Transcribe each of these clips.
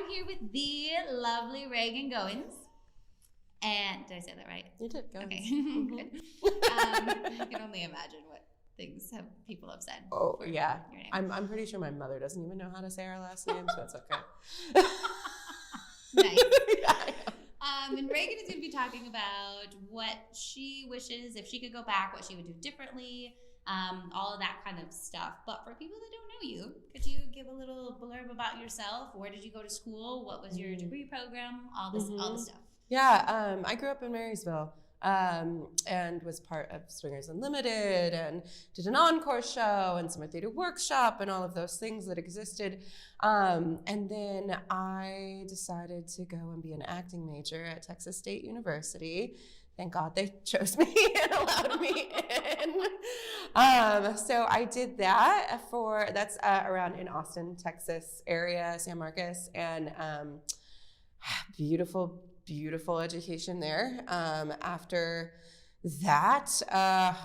here with the lovely Regan Goins. And did I say that right? You did. Goins. Okay. Mm-hmm. Good. I can only imagine what things people have said. Oh, yeah. I'm pretty sure my mother doesn't even know how to say our last name, so it's okay. Nice. Yeah. And Regan is going to be talking about what she wishes, if she could go back, what she would do differently, all of that kind of stuff. But for people that don't know you, could you give a little blurb about yourself? Where did you go to school? What was your degree program? All this stuff. Yeah, I grew up in Marysville and was part of Swingers Unlimited and did an encore show and summer theater workshop and all of those things that existed. And then I decided to go and be an acting major at Texas State University. Thank God they chose me and allowed me in. So I did that that's around in Austin, Texas area, San Marcos, and beautiful education there. After that,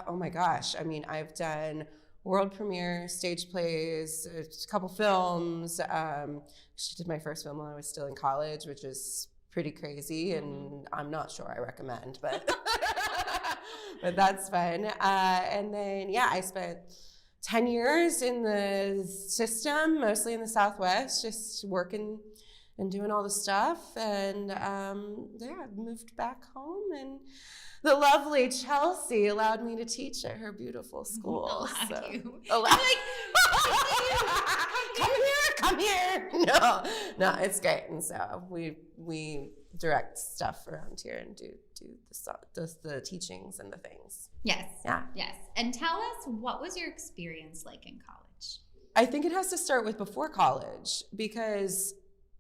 oh my gosh, I mean, I've done world premiere stage plays, a couple films. She did my first film when I was still in college, which is pretty crazy, and I'm not sure I recommend, but but that's fun. And then, yeah, I spent 10 years in the system, mostly in the Southwest, just working and doing all the stuff. And yeah, moved back home, and the lovely Chelsea allowed me to teach at her beautiful school. Come here. No, it's great. And so we direct stuff around here and do the teachings and the things. Yes. Yeah. Yes. And tell us, what was your experience like in college? I think it has to start with before college, because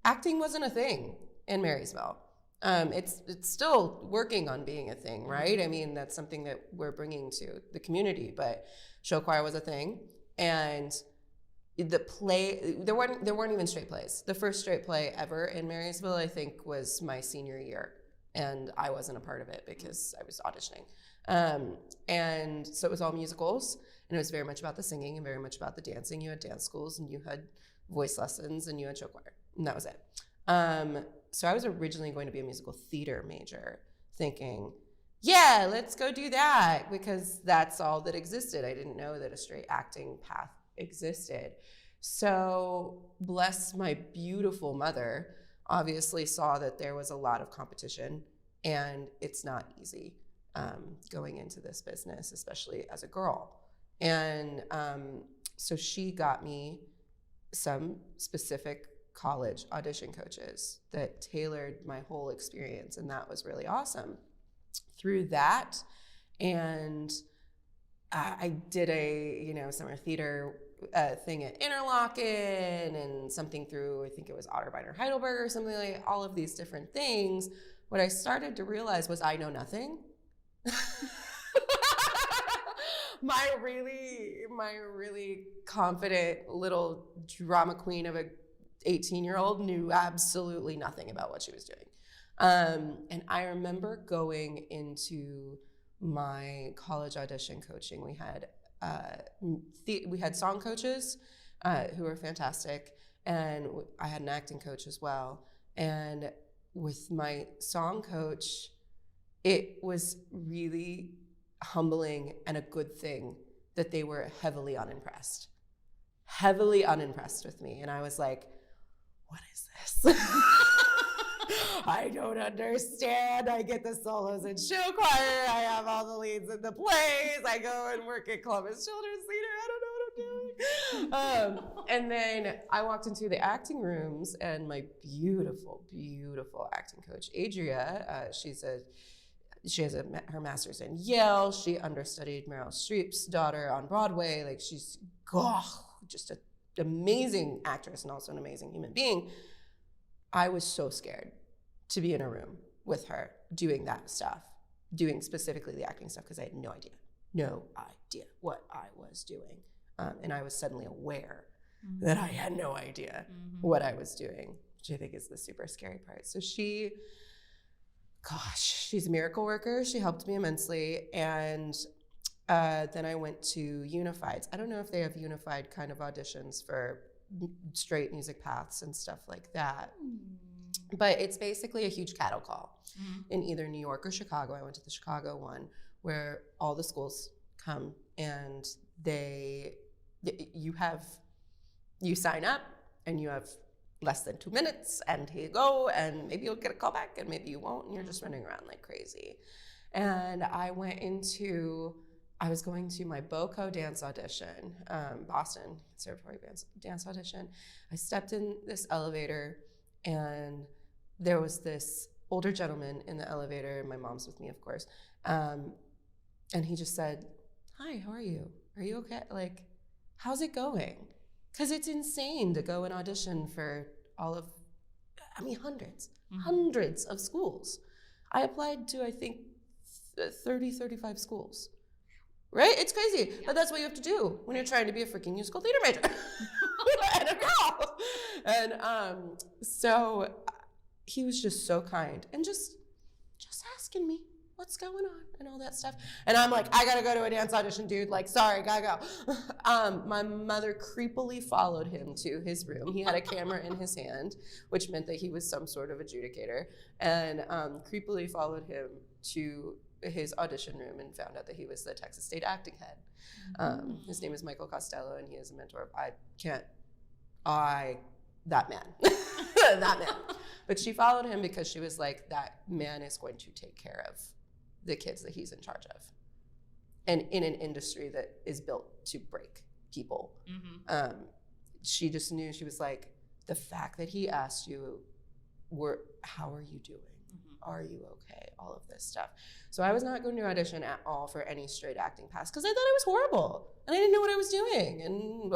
acting wasn't a thing in Marysville. It's still working on being a thing, right? I mean, that's something that we're bringing to the community, but show choir was a thing. And the play, there weren't even straight plays. The first straight play ever in Marysville, I think, was my senior year. And I wasn't a part of it because I was auditioning. And so it was all musicals, and it was very much about the singing and very much about the dancing. You had dance schools, and you had voice lessons, and you had show choir, and that was it. So I was originally going to be a musical theater major, thinking, yeah, let's go do that, because that's all that existed. I didn't know that a straight acting path existed. So bless my beautiful mother, obviously saw that there was a lot of competition, and it's not easy going into this business, especially as a girl. And so she got me some specific college audition coaches that tailored my whole experience, and that was really awesome. Through that, and I did a summer theater thing at Interlochen, and something through, I think it was Otterbein or Heidelberg or something, like all of these different things. What I started to realize was I know nothing. my really confident little drama queen of a 18-year-old knew absolutely nothing about what she was doing. And I remember going into my college audition coaching. We had song coaches who were fantastic, and I had an acting coach as well. And with my song coach, it was really humbling and a good thing that they were heavily unimpressed with me. And I was like, what is this? I don't understand. I get the solos in show choir. I have all the leads in the plays. I go and work at Columbus Children's Theater. I don't know what I'm doing. And then I walked into the acting rooms, and my beautiful, beautiful acting coach, Adria, she has her master's in Yale. She understudied Meryl Streep's daughter on Broadway. Like, she's just an amazing actress and also an amazing human being. I was so scared to be in a room with her doing that stuff, doing specifically the acting stuff, because I had no idea what I was doing. And I was suddenly aware that I had no idea what I was doing, which I think is the super scary part. So she's a miracle worker. She helped me immensely. And then I went to Unifieds. I don't know if they have Unified kind of auditions for straight music paths and stuff like that. But it's basically a huge cattle call in either New York or Chicago. I went to the Chicago one where all the schools come and you sign up and you have less than 2 minutes and here you go, and maybe you'll get a call back and maybe you won't, and you're just running around like crazy. And I was going to my BOCO dance audition, Boston Conservatory dance audition. I stepped in this elevator and there was this older gentleman in the elevator. My mom's with me, of course. And he just said, "Hi, how are you? Are you okay? Like, how's it going?" Because it's insane to go and audition for hundreds of schools. I applied to, I think, 30, 35 schools. Right? It's crazy. Yeah. But that's what you have to do when you're trying to be a freaking musical theater major. And a girl. And so he was just so kind and just asking me what's going on and all that stuff. And I'm like, I gotta go to a dance audition, dude. Like, sorry, gotta go. My mother creepily followed him to his room. He had a camera in his hand, which meant that he was some sort of adjudicator, and creepily followed him to his audition room and found out that he was the Texas State acting head. His name is Michael Costello, and he is a mentor. That man. That man. But she followed him because she was like, that man is going to take care of the kids that he's in charge of. And in an industry that is built to break people. She just knew, she was like, the fact that he asked you, how are you doing? Are you okay? All of this stuff. So I was not going to audition at all for any straight acting paths because I thought it was horrible and I didn't know what I was doing. And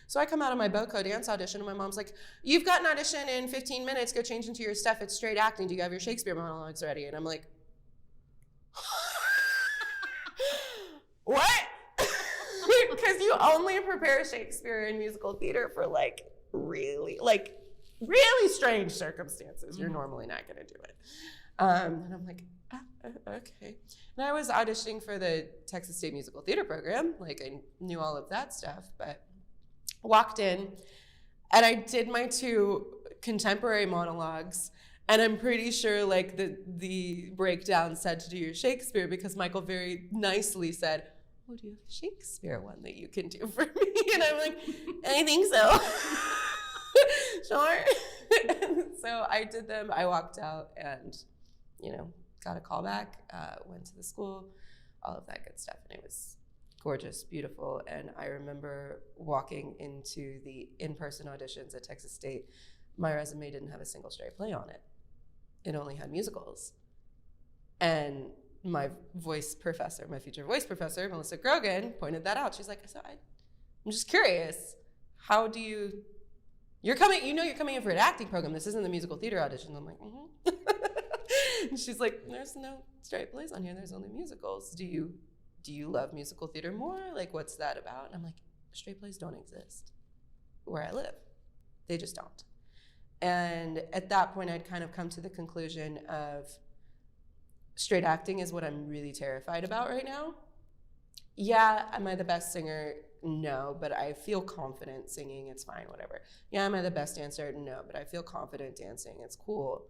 so I come out of my BOCO dance audition and my mom's like, "You've got an audition in 15 minutes. Go change into your stuff. It's straight acting. Do you have your Shakespeare monologues ready?" And I'm like, what? Because you only prepare Shakespeare in musical theater for really strange circumstances. You're normally not going to do it. And I'm like, okay. And I was auditioning for the Texas State Musical Theater program. Like, I knew all of that stuff, but walked in and I did my 2 contemporary monologues. And I'm pretty sure like the breakdown said to do your Shakespeare because Michael very nicely said, "Oh, do you have a Shakespeare one that you can do for me?" And I'm like, "I think so." Sure. So I did them. I walked out and, got a call back, went to the school, all of that good stuff. And it was gorgeous, beautiful. And I remember walking into the in-person auditions at Texas State. My resume didn't have a single straight play on it. It only had musicals. And my voice professor, my future voice professor, Melissa Grogan, pointed that out. She's like, "So I'm just curious, how do you're coming in for an acting program. This isn't the musical theater audition." I'm like, And she's like, "There's no straight plays on here. There's only musicals. Do you love musical theater more? Like, what's that about?" And I'm like, straight plays don't exist where I live. They just don't. And at that point, I'd kind of come to the conclusion of straight acting is what I'm really terrified about right now. Yeah, am I the best singer? No, but I feel confident singing. It's fine, whatever. Yeah, am I the best dancer? No, but I feel confident dancing. It's cool.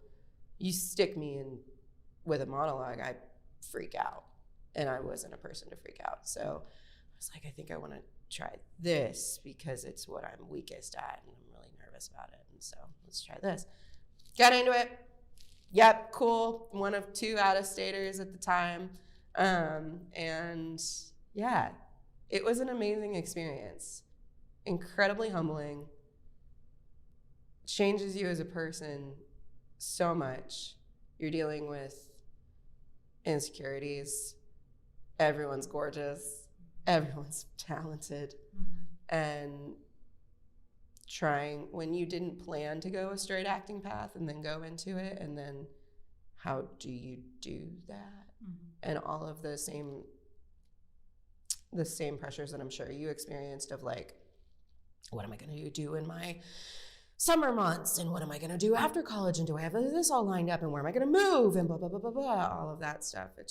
You stick me in with a monologue, I freak out. And I wasn't a person to freak out. So I was like, I think I want to try this because it's what I'm weakest at and I'm really nervous about it. And so let's try this. Got into it. Yep, cool. One of 2 out-of-staters at the time. And yeah, it was an amazing experience. Incredibly humbling. Changes you as a person so much. You're dealing with insecurities. Everyone's gorgeous. Everyone's talented. And trying, when you didn't plan to go a straight acting path and then go into it, and then how do you do that? And all of the same pressures that I'm sure you experienced of like, what am I going to do in my summer months, and what am I going to do after college, and do I have this all lined up, and where am I going to move, and blah, blah, blah, blah, blah, all of that stuff. It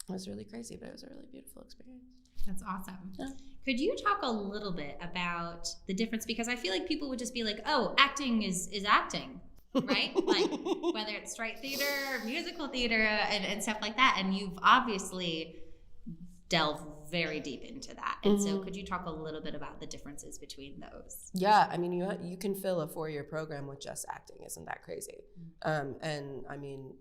was really crazy, but it was a really beautiful experience. That's awesome. Yeah. Could you talk a little bit about the difference? Because I feel like people would just be like, oh, acting is acting, right? Like whether it's straight theater, musical theater, and stuff like that. And you've obviously delved very deep into that. And so could you talk a little bit about the differences between those? Yeah, I mean, you can fill a 4-year program with just acting. Isn't that crazy? And I mean,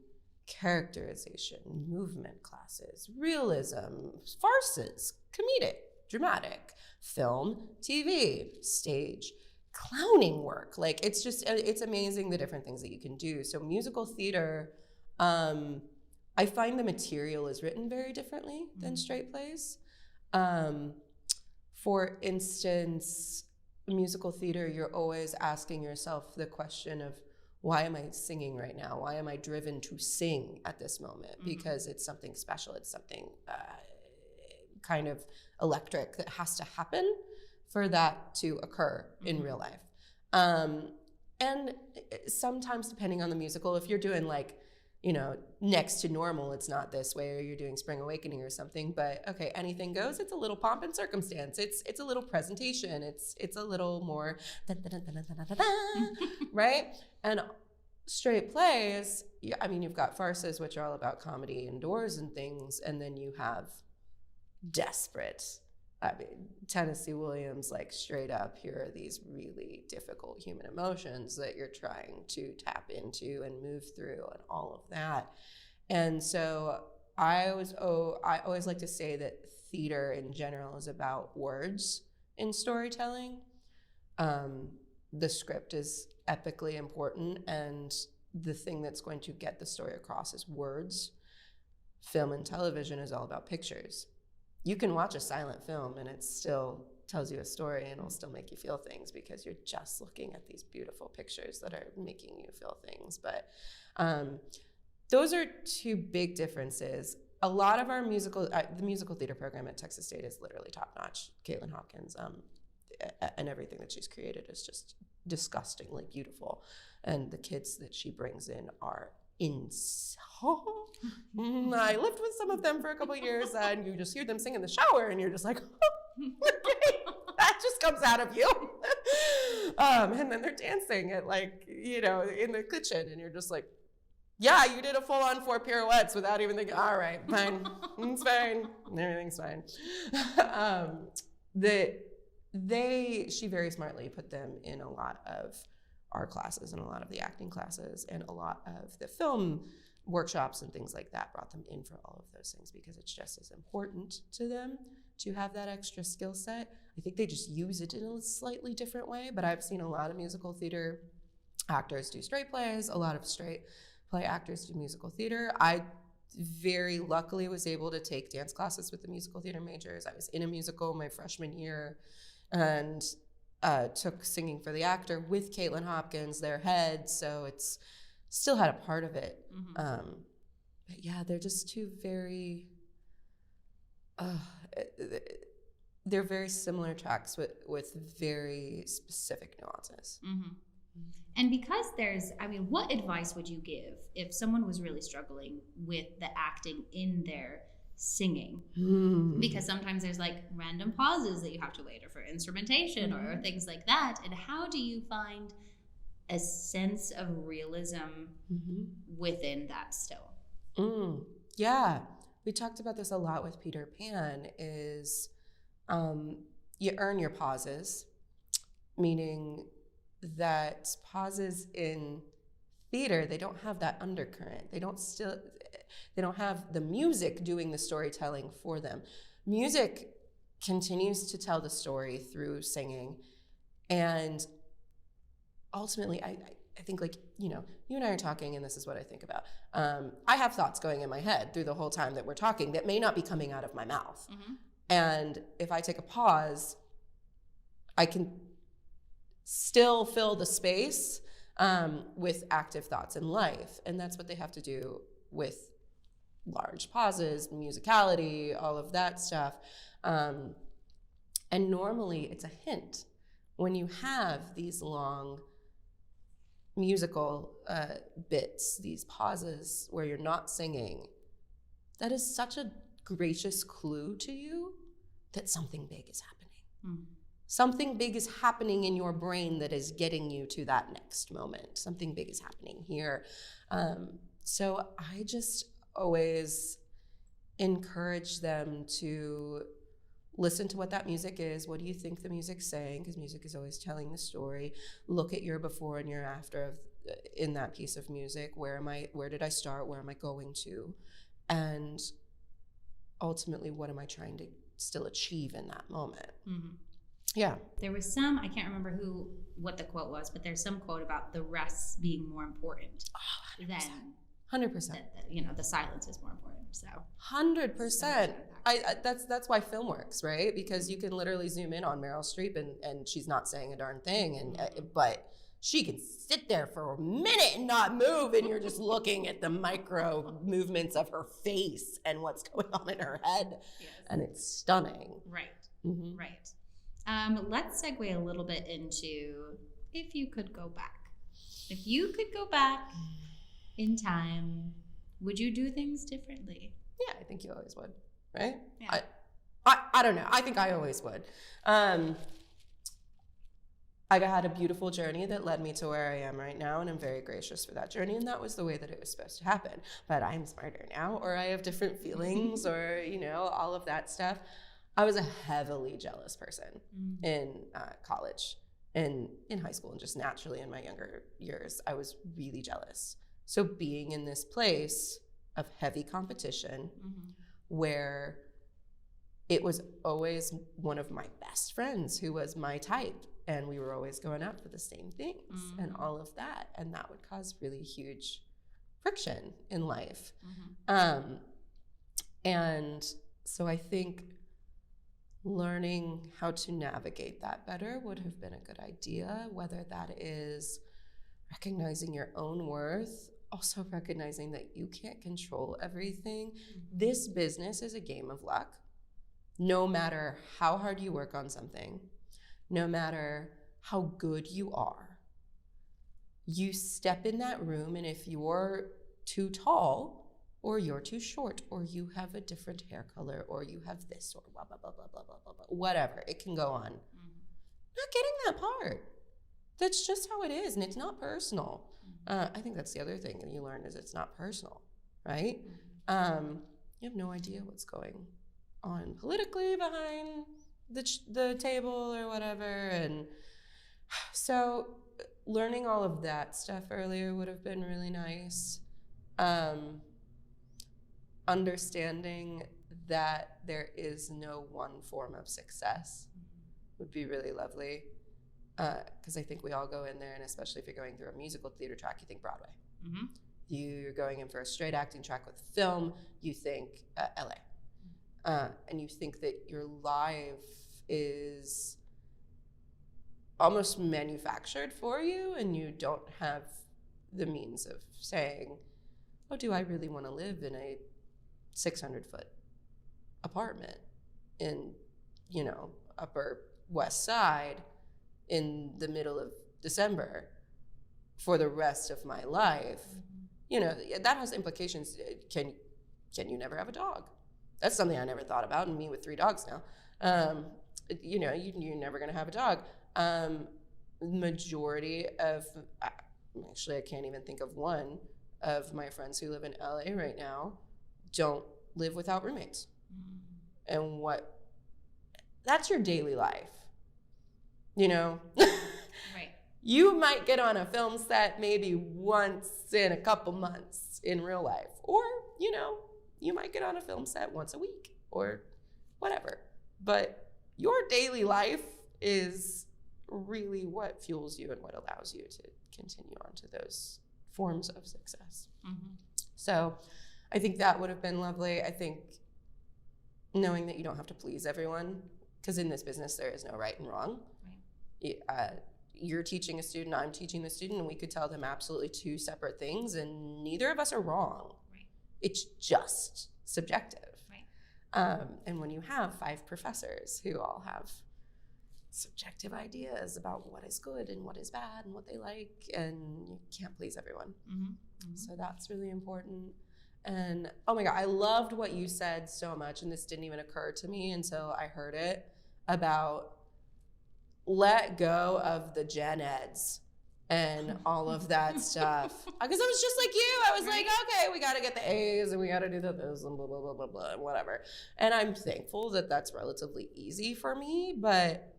characterization, movement classes, realism, farces, comedic, dramatic, film, TV, stage, clowning work. Like, it's amazing the different things that you can do. So musical theater, I find the material is written very differently than straight plays. For instance, musical theater, you're always asking yourself the question of, why am I singing right now? Why am I driven to sing at this moment? Because it's something special. It's something kind of electric that has to happen for that to occur in real life. And sometimes, depending on the musical, if you're doing like, Next to Normal, it's not this way, or you're doing Spring Awakening or something, but okay, anything goes. It's a little pomp and circumstance. It's a little presentation. It's a little more right? And straight plays, I mean, you've got farces, which are all about comedy indoors and things, and then you have desperate, Tennessee Williams, like straight up, here are these really difficult human emotions that you're trying to tap into and move through and all of that. And so I always like to say that theater in general is about words in storytelling. The script is epically important, and the thing that's going to get the story across is words. Film and television is all about pictures. You can watch a silent film and it still tells you a story, and it'll still make you feel things because you're just looking at these beautiful pictures that are making you feel things. But those are two big differences. A lot of our the musical theater program at Texas State is literally top notch. Caitlin Hopkins, and everything that she's created is just disgustingly beautiful. And the kids that she brings in are insane. I lived with some of them for a couple of years, and you just hear them sing in the shower, and you're just like, okay, that just comes out of you. And then they're dancing at in the kitchen, and you're just like, yeah, you did a full-on 4 pirouettes without even thinking, all right, fine, it's fine, everything's fine. She very smartly put them in a lot of our classes and a lot of the acting classes and a lot of the film workshops and things like that, brought them in for all of those things because it's just as important to them to have that extra skill set. I think they just use it in a slightly different way, but I've seen a lot of musical theater actors do straight plays, a lot of straight play actors do musical theater. I very luckily was able to take dance classes with the musical theater majors. I was in a musical my freshman year and took Singing for the Actor with Caitlin Hopkins, their head, so it's still had a part of it. But yeah, they're just two very, they're very similar tracks with very specific nuances. And because what advice would you give if someone was really struggling with the acting in their singing? Because sometimes there's like random pauses that you have to wait, or for instrumentation or things like that. And how do you find a sense of realism within that still? Yeah, we talked about this a lot with Peter Pan, is you earn your pauses, meaning that pauses in theater, they don't have that undercurrent. They don't have the music doing the storytelling for them. Music continues to tell the story through singing, and ultimately, I think, like, you and I are talking, and this is what I think about. I have thoughts going in my head through the whole time that we're talking that may not be coming out of my mouth. And if I take a pause, I can still fill the space with active thoughts in life. And that's what they have to do with large pauses, musicality, all of that stuff. And normally it's a hint. When you have these long musical bits, these pauses where you're not singing, that is such a gracious clue to you that something big is happening. Mm. Something big is happening in your brain that is getting you to that next moment. Something big is happening here. So I just always encourage them to listen to what that music is. What do you think the music's saying? Because music is always telling the story. Look at your before and your after in that piece of music. Where did I start? Where am I going to? And ultimately, what am I trying to still achieve in that moment? Mm-hmm. Yeah. There was I can't remember what the quote was, but there's some quote about the rest being more important than 100%. The silence is more important. So 100%. That's why film works, right? Because you can literally zoom in on Meryl Streep and she's not saying a darn thing, and but she can sit there for a minute and not move, and you're just looking at the micro movements of her face and what's going on in her head, yes. And it's stunning. Right. Mm-hmm. Right. Let's segue a little bit into if you could go back. If you could go back in time, would you do things differently? Yeah, I think you always would, right? Yeah. I don't know. I think I always would. I had a beautiful journey that led me to where I am right now, and I'm very gracious for that journey, and that was the way that it was supposed to happen. But I'm smarter now, or I have different feelings, or, all of that stuff. I was a heavily jealous person in college and in high school, and just naturally in my younger years, I was really jealous. So being in this place of heavy competition where it was always one of my best friends who was my type, and we were always going up for the same things and all of that, and that would cause really huge friction in life. And so I think learning how to navigate that better would have been a good idea, whether that is recognizing your own worth, also recognizing that you can't control everything. This business is a game of luck. No matter how hard you work on something, no matter how good you are, you step in that room, and if you're too tall, or you're too short, or you have a different hair color, or you have this, or blah, blah, blah, blah, blah, blah, blah, blah, whatever, it can go on. Not getting that part. That's just how it is, and it's not personal. I think that's the other thing that you learn is it's not personal, right? You have no idea what's going on politically behind the table or whatever, and so learning all of that stuff earlier would have been really nice. Understanding that there is no one form of success would be really lovely, because I think we all go in there, and especially if you're going through a musical theater track, you think Broadway. You're going in for a straight acting track with film, you think LA. And you think that your life is almost manufactured for you, and you don't have the means of saying, oh, do I really want to live in a 600-foot apartment in, Upper West Side in the middle of December for the rest of my life? That has implications. Can you never have a dog? That's something I never thought about, and me with 3 dogs now. You're never going to have a dog. Majority of, actually I can't even think of one of my friends who live in LA right now don't live without roommates. And that's your daily life, Right. You might get on a film set maybe once in a couple months in real life, or, you might get on a film set once a week or whatever. But your daily life is really what fuels you and what allows you to continue on to those forms of success. So I think that would have been lovely. I think knowing that you don't have to please everyone, because in this business there is no right and wrong. Right. You're teaching a student, I'm teaching the student, and we could tell them absolutely 2 separate things, and neither of us are wrong. Right. It's just subjective. Right. And when you have 5 professors who all have subjective ideas about what is good and what is bad and what they like, and you can't please everyone. So that's really important. And oh my God, I loved what you said so much. And this didn't even occur to me until I heard it about let go of the gen eds and all of that stuff. Because I was just like you. I was like, okay, we got to get the A's and we got to do this and blah, blah, blah, blah, blah, and whatever. And I'm thankful that that's relatively easy for me. But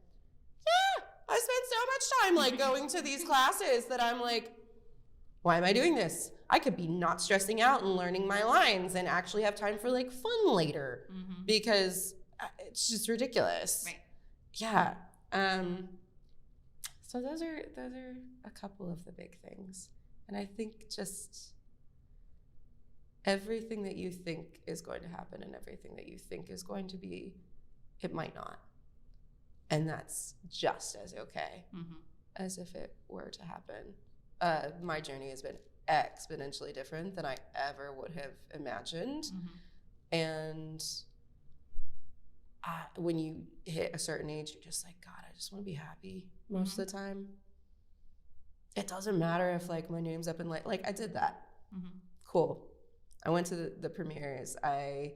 yeah, I spent so much time like going to these classes that I'm like, why am I doing this? I could be not stressing out and learning my lines and actually have time for like fun later because it's just ridiculous. Right. Yeah. So those are a couple of the big things. And I think just everything that you think is going to happen and everything that you think is going to be, it might not. And that's just as okay as if it were to happen. My journey has been exponentially different than I ever would have imagined. And when you hit a certain age, you're just like, God, I just want to be happy most of the time. It doesn't matter if like my name's up in like I did that. Cool. I went to the premieres. I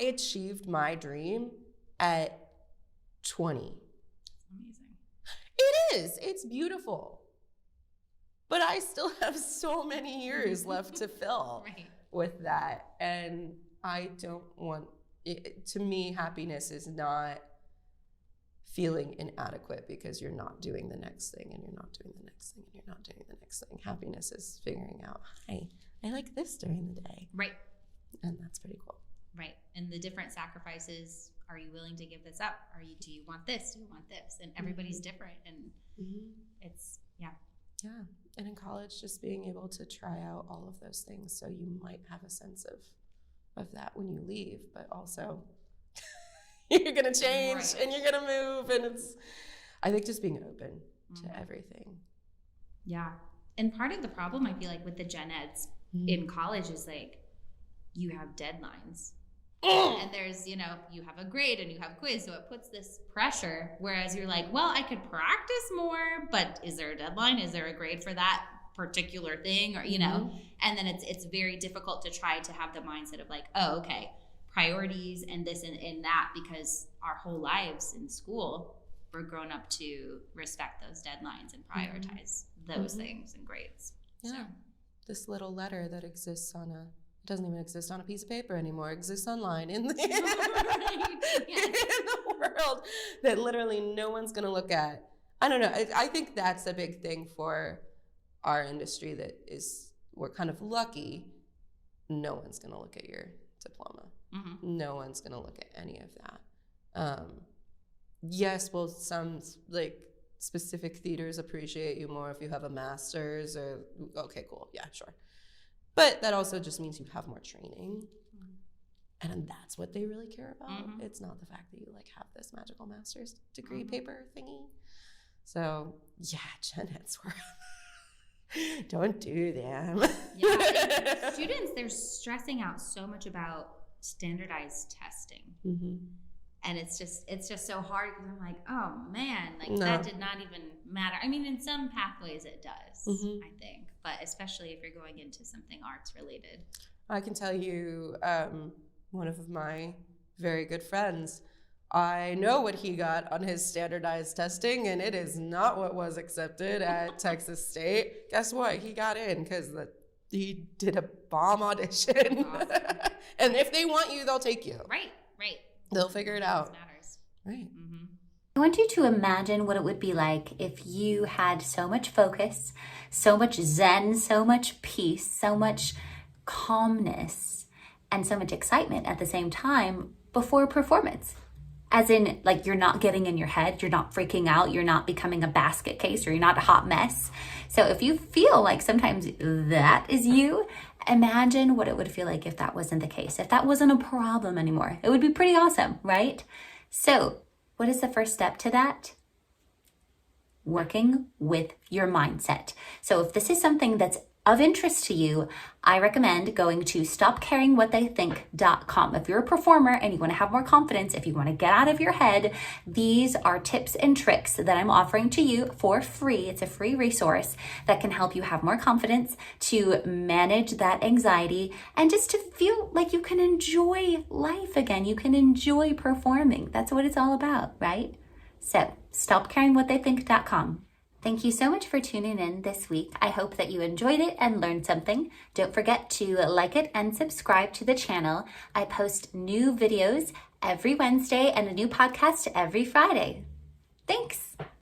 achieved my dream at 20. Amazing. It is. It's beautiful. But I still have so many years left to fill with that. And I don't want it, to me, happiness is not feeling inadequate because you're not doing the next thing and you're not doing the next thing and you're not doing the next thing. Happiness is figuring out, hi, I like this during the day. Right. And that's pretty cool. Right. And the different sacrifices, are you willing to give this up? Do you want this? Do you want this? And everybody's different. And it's, yeah. And in college, just being able to try out all of those things so you might have a sense of that when you leave, but also you're going to change and you're going to move. And it's, I think just being open to everything. Yeah. And part of the problem, I feel like, with the gen eds in college is like, you have deadlines. And there's, you have a grade and you have a quiz, so it puts this pressure. Whereas you're like, well, I could practice more, but is there a deadline? Is there a grade for that particular thing? Or, and then it's very difficult to try to have the mindset of like, oh, okay, priorities and this and that, because our whole lives in school, we're grown up to respect those deadlines and prioritize those things and grades. Yeah. So. This little letter that exists it doesn't even exist on a piece of paper anymore. It exists online in the, in the world that literally no one's going to look at. I don't know. I think that's a big thing for our industry that we're kind of lucky. No one's going to look at your diploma. No one's going to look at any of that. Yes, well, some like specific theaters appreciate you more if you have a master's or, okay, cool. Yeah, sure. But that also just means you have more training. And that's what they really care about. It's not the fact that you like have this magical master's degree paper thingy. So yeah, gen eds were don't do them. Yeah, students, they're stressing out so much about standardized testing. And it's just so hard because I'm like, oh man, like that did not even matter. I mean, in some pathways it does, I think, but especially if you're going into something arts related. I can tell you, one of my very good friends, I know what he got on his standardized testing, and it is not what was accepted at Texas State. Guess what? He got in because he did a bomb audition. Awesome. And if they want you, they'll take you. Right. They'll figure it out. Matters. Right. I want you to imagine what it would be like if you had so much focus, so much zen, so much peace, so much calmness, and so much excitement at the same time before a performance. As in, like, you're not getting in your head, you're not freaking out, you're not becoming a basket case, or you're not a hot mess. So if you feel like sometimes that is you, imagine what it would feel like if that wasn't the case, if that wasn't a problem anymore. It would be pretty awesome, right? So what is the first step to that? Working with your mindset. So if this is something that's of interest to you, I recommend going to stopcaringwhattheythink.com. If you're a performer and you want to have more confidence, if you want to get out of your head, these are tips and tricks that I'm offering to you for free. It's a free resource that can help you have more confidence, to manage that anxiety, and just to feel like you can enjoy life again. You can enjoy performing. That's what it's all about, right? So, stopcaringwhattheythink.com. Thank you so much for tuning in this week. I hope that you enjoyed it and learned something. Don't forget to like it and subscribe to the channel. I post new videos every Wednesday and a new podcast every Friday. Thanks.